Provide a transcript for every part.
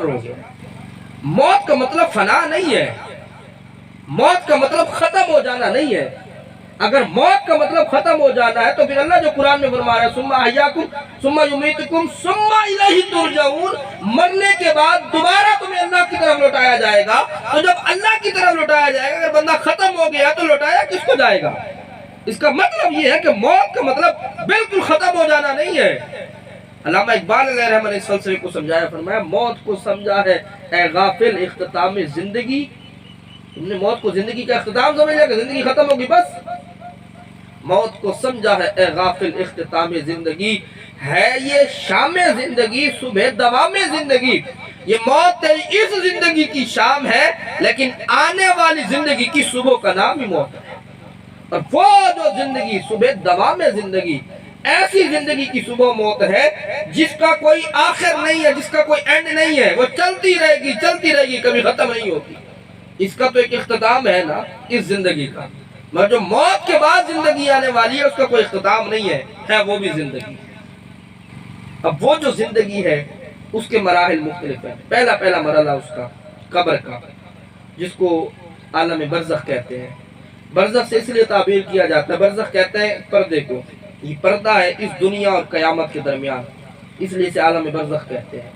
ہو گیا۔ موت کا مطلب فنا نہیں ہے، موت کا مطلب ختم ہو جانا نہیں ہے۔ اگر موت کا مطلب ختم ہو جانا ہے تو پھر اللہ جو قرآن میں فرما رہا ہے ثم احیاکم ثم یمیتکم ثم الیہ ترجعون، مرنے کے بعد دوبارہ تمہیں اللہ کی طرف لوٹایا جائے گا۔ تو جب اللہ کی طرف لوٹایا جائے گا، اگر بندہ ختم ہو گیا تو لوٹایا کس کو جائے گا؟ اس کا مطلب یہ ہے کہ موت کا مطلب بالکل ختم ہو جانا نہیں ہے۔ علامہ اقبال علیہ رحمہ نے اس فلسفے کو سمجھایا، فرمایا موت کو سمجھا ہے اے غافل اختتام زندگی، تم نے موت کو زندگی کا اختتام سمجھا کہ زندگی ختم ہوگی بس؟ موت کو سمجھا ہے اے غافل اختتام زندگی، ہے یہ شام زندگی صبح دوام زندگی۔ یہ موت تیری اس زندگی کی شام ہے، لیکن آنے والی زندگی کی صبح کا نام ہی موت ہے۔ اور وہ جو زندگی صبح دوام زندگی، ایسی زندگی کی صبح موت ہے جس کا کوئی آخر نہیں ہے، جس کا کوئی اینڈ نہیں ہے، وہ چلتی رہے گی، کبھی ختم نہیں ہوتی۔ اس کا تو ایک اختتام ہے نا اس زندگی کا، مگر جو موت کے بعد زندگی آنے والی ہے اس کا کوئی اختتام نہیں ہے وہ بھی زندگی۔ اب وہ جو زندگی ہے اس کے مراحل مختلف ہیں۔ پہلا مرحلہ اس کا قبر کا، جس کو عالم برزخ کہتے ہیں۔ برزخ سے اس لیے تعبیر کیا جاتا ہے، برزخ کہتے ہیں پردے کو، یہ پردہ ہے اس دنیا اور قیامت کے درمیان، اس لیے اسے عالم برزخ کہتے ہیں۔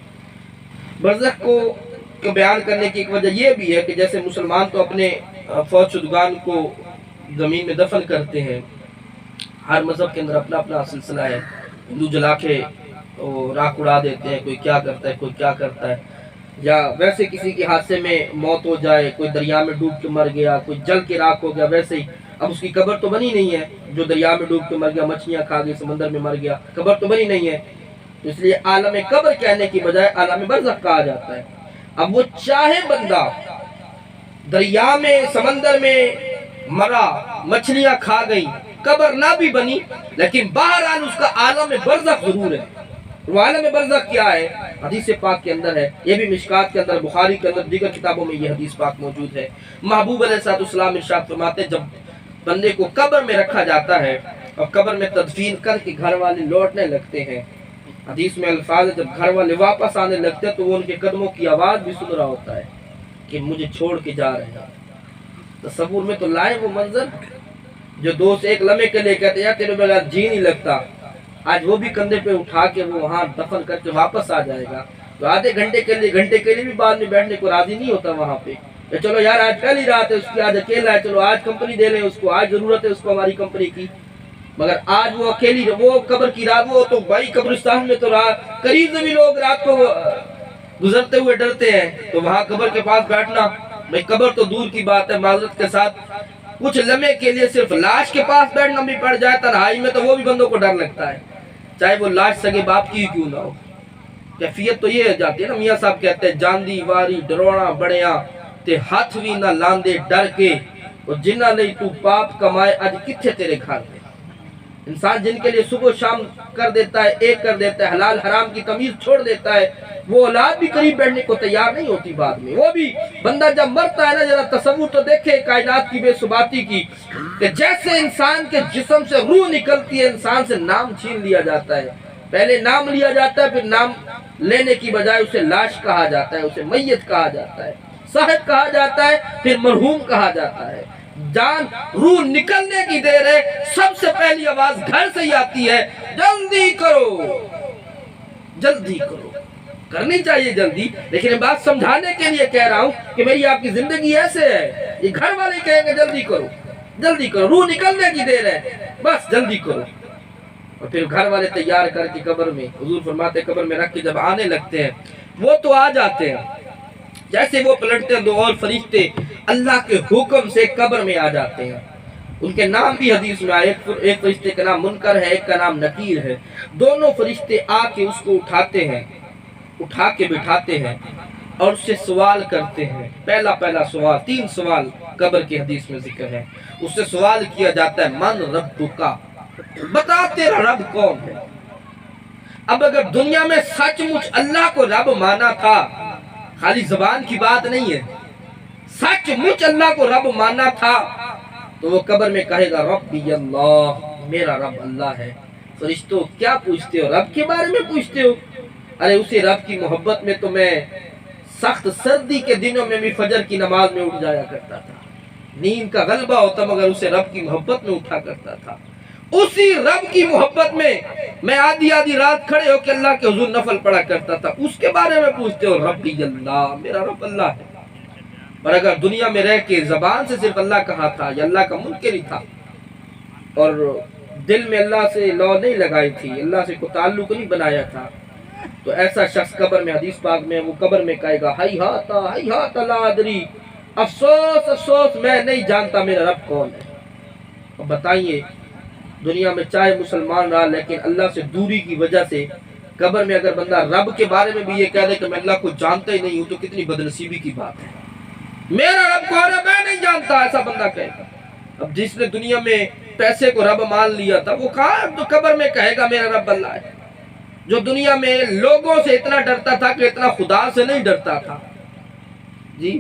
برزخ کو بیان کرنے کی ایک وجہ یہ بھی ہے کہ جیسے مسلمان تو اپنے فوت شدگان کو زمین میں دفن کرتے ہیں، ہر مذہب کے اندر اپنا اپنا سلسلہ ہے، ہندو جلا کے راکھ اڑا دیتے ہیں، کوئی کیا کرتا ہے کوئی کیا کرتا ہے، یا ویسے کسی کے حادثے میں موت ہو جائے، کوئی دریا میں ڈوب کے مر گیا، کوئی جل کے راکھ ہو گیا، ویسے ہی اب اس کی قبر تو بنی نہیں ہے، جو دریا میں ڈوب کے مر گیا، مچھلیاں کھا گئی، سمندر میں مر گیا، قبر تو بنی نہیں ہے، اس لیے عالم قبر کہنے کی بجائے عالم برزخ کہا جاتا ہے۔ اب وہ چاہے بندہ دریا میں سمندر میں مرا، مچھلیاں کھا گئی، قبر نہ بھی بنی، لیکن بہرحال اس کا عالم برزخ ضرور ہے۔ وہ عالم برزخ کیا ہے؟ حدیث پاک کے اندر ہے، یہ بھی مشکات کے اندر، بخاری کے اندر، دیگر کتابوں میں یہ حدیث پاک موجود ہے۔ محبوب علیہ السلام ارشاد فرماتے ہیں جب بندے کو قبر میں رکھا جاتا ہے اور قبر میں تدفین کر کے گھر والے لوٹنے لگتے ہیں، حدیث میں الفاظ ہے جب گھر والے واپس آنے لگتے ہیں تو وہ ان کے قدموں کی آواز بھی سن رہا ہوتا ہے کہ مجھے چھوڑ کے جا رہے ہیں۔ تصور میں تو لائے وہ منظر، جو دوست ایک لمحے کے لیے کہتے ہیں یار تیرے بغیر جی نہیں لگتا، آج وہ بھی کندھے پہ اٹھا کے وہ وہاں دفن کر کے واپس آ جائے گا، تو آدھے گھنٹے کے لیے بھی بعد میں بیٹھنے کو راضی نہیں ہوتا وہاں پہ۔ چلو یار آج پہلی رات ہے اس کی، آج اکیلا ہے، چلو آج کمپنی دے لیں اس کو، آج ضرورت ہے اس کو ہماری کمپنی کی، مگر آج وہ اکیلی، وہ قبر کی رات، وہ تو بھائی قبرستان میں تو رات قریب سے بھی لوگ رات کو گزرتے ہوئے ڈرتے ہیں، تو وہاں قبر کے پاس بیٹھنا، بھائی قبر تو دور کی بات ہے، معذرت کے ساتھ کچھ لمحے کے لیے صرف لاش کے پاس بیٹھنا بھی پڑ جائے تنہائی میں تو وہ بھی بندوں کو ڈر لگتا ہے، چاہے وہ لاش سگے باپ کی کیوں نہ ہو۔ کیفیت تو یہ ہو جاتی ہے نا، میاں صاحب کہتے ہیں جاندی واری ڈرونا بڑیاں تے ہاتھ بھی نہ لاندے ڈر کے، اور جنہ نہیں تو پاپ کمائے اج کتھے تیرے گھر دے۔ انسان جن کے لیے صبح شام کر دیتا ہے، ایک کر دیتا ہے، حلال حرام کی تمیز چھوڑ دیتا ہے، وہ اولاد بھی قریب بیٹھنے کو تیار نہیں ہوتی بعد میں۔ وہ بھی بندہ جب مرتا ہے نا، ذرا تصور تو دیکھے کائنات کی بے ثباتی کی، کہ جیسے انسان کے جسم سے روح نکلتی ہے، انسان سے نام چھین لیا جاتا ہے، پہلے نام لیا جاتا ہے، پھر نام لینے کی بجائے اسے لاش کہا جاتا ہے، اسے میت کہا جاتا ہے، صاحب کہا جاتا ہے، پھر مرحوم کہا جاتا ہے۔ جان روح نکلنے کی دیر ہے، سب سے پہلی آواز گھر سے ہی آتی ہے، جلدی کرو جلدی کرو۔ کرنی چاہیے جلدی، لیکن بات سمجھانے کے لیے کہہ رہا ہوں کہ میری آپ کی زندگی ایسے ہے، یہ گھر والے کہیں گے جلدی کرو جلدی کرو، روح نکلنے کی دیر ہے، بس جلدی کرو۔ اور پھر گھر والے تیار کر کے قبر میں، حضور فرماتے قبر میں رکھ کے جب آنے لگتے ہیں، وہ تو آ جاتے ہیں، جیسے وہ پلٹتے ہیں دو اور فرشتے اللہ کے حکم سے قبر میں آ جاتے ہیں۔ ان کے نام بھی حدیث میں آئے، ایک فرشتے کا نام منکر ہے، ایک کا نام نکیر ہے۔ دونوں فرشتے آ کے اس کو اٹھاتے ہیں، اٹھا کے بٹھاتے ہیں اور اس سے سوال کرتے ہیں۔ پہلا سوال، 3 سوال قبر کی حدیث میں ذکر ہے۔ اس سے سوال کیا جاتا ہے من ربک، بتا تیرا رب کون ہے۔ اب اگر دنیا میں سچ مچ اللہ کو رب مانا تھا، خالی زبان کی بات نہیں ہے، سچ مچ اللہ کو رب ماننا تھا تو وہ قبر میں کہے گا ربی اللہ، میرا رب اللہ ہے۔ فرشتوں کیا پوچھتے ہو؟ رب کے بارے میں پوچھتے ہو؟ ارے اسی رب کی محبت میں تو میں سخت سردی کے دنوں میں بھی فجر کی نماز میں اٹھ جایا کرتا تھا، نیند کا غلبہ ہوتا مگر اسے رب کی محبت میں اٹھا کرتا تھا۔ اسی رب کی محبت میں آدھی آدھی رات کھڑے ہو کے اللہ کے حضور نفل پڑھا کرتا تھا۔ اس کے بارے میں پوچھتے ہو ربی اللہ، میرا رب اللہ ہے۔ اور اگر دنیا میں رہ کے زبان سے صرف اللہ کہا تھا یا اللہ کا منکر ہی تھا اور دل میں اللہ سے لو نہیں لگائی تھی، اللہ سے کوئی تعلق نہیں بنایا تھا، تو ایسا شخص قبر میں، حدیث پاک میں، وہ قبر میں کہے گا ہیہات لا ادری، افسوس افسوس میں نہیں جانتا میرا رب کون ہے۔ اب بتائیے، دنیا میں چاہے مسلمان رہا لیکن اللہ سے دوری کی وجہ سے قبر میں اگر بندہ رب کے بارے میں بھی یہ کہہ دے کہ میں اللہ کو جانتا ہی نہیں ہوں، تو کتنی بدنصیبی کی بات ہے۔ میرا رب کون ہے میں نہیں جانتا، ایسا بندہ کہے گا۔ اب جس نے دنیا میں پیسے کو رب مان لیا تھا، وہ کہاں تو قبر میں کہے گا میرا رب اللہ ہے۔ جو دنیا میں لوگوں سے اتنا ڈرتا تھا کہ اتنا خدا سے نہیں ڈرتا تھا، جی